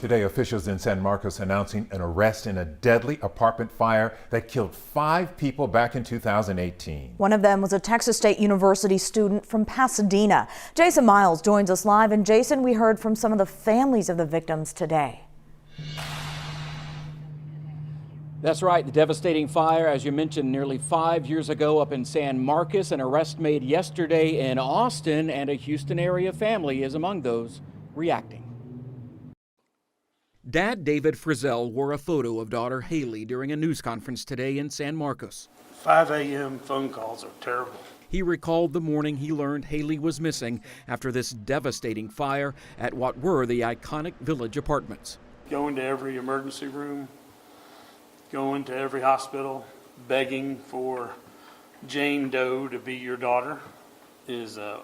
Today, officials in San Marcos announcing an arrest in a deadly apartment fire that killed 5 people back in 2018. One of them was a Texas State University student from Pasadena. Jason Miles joins us live. And Jason, we heard from some of the families of the victims today. That's right. The devastating fire, as you mentioned, nearly 5 years ago up in San Marcos. An arrest made yesterday in Austin, and a Houston area family is among those reacting. Dad David Frizzell wore a photo of daughter Haley during a news conference today in San Marcos. 5 a.m. phone calls are terrible. He recalled the morning he learned Haley was missing after this devastating fire at what were the iconic Village apartments. Going to every emergency room, going to every hospital, begging for Jane Doe to be your daughter is an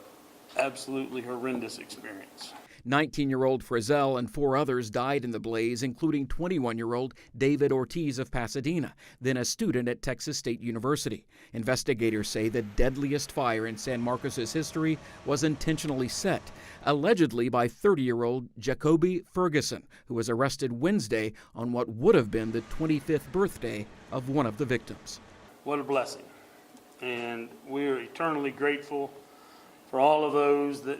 absolutely horrendous experience. 19-year-old Frizzell and 4 others died in the blaze, including 21-year-old David Ortiz of Pasadena, then a student at Texas State University. Investigators say the deadliest fire in San Marcos' history was intentionally set, allegedly by 30-year-old Jacoby Ferguson, who was arrested Wednesday on what would have been the 25th birthday of one of the victims. What a blessing. And we're eternally grateful for all of those that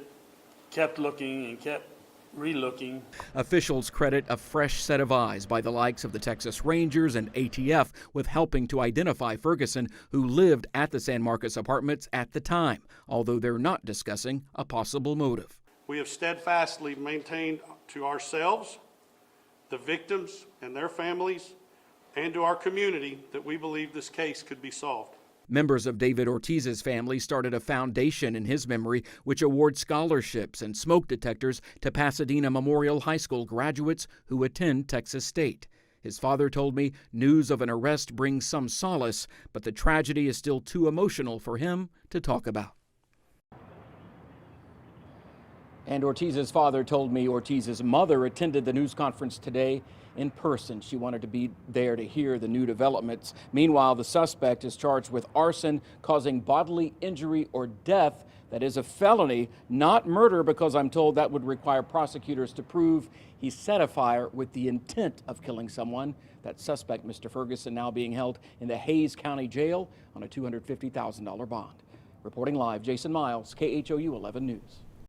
kept looking and kept re-looking. Officials credit a fresh set of eyes by the likes of the Texas Rangers and ATF with helping to identify Ferguson, who lived at the San Marcos apartments at the time, although they're not discussing a possible motive. We have steadfastly maintained to ourselves, the victims and their families, and to our community that we believe this case could be solved. Members of David Ortiz's family started a foundation in his memory which awards scholarships and smoke detectors to Pasadena Memorial High School graduates who attend Texas State. His father told me news of an arrest brings some solace, but the tragedy is still too emotional for him to talk about. And Ortiz's father told me Ortiz's mother attended the news conference today in person. She wanted to be there to hear the new developments. Meanwhile, the suspect is charged with arson causing bodily injury or death. That is a felony, not murder, because I'm told that would require prosecutors to prove he set a fire with the intent of killing someone. That suspect, Mr. Ferguson, now being held in the Hays County Jail on a $250,000 bond. Reporting live, Jason Miles, KHOU 11 News.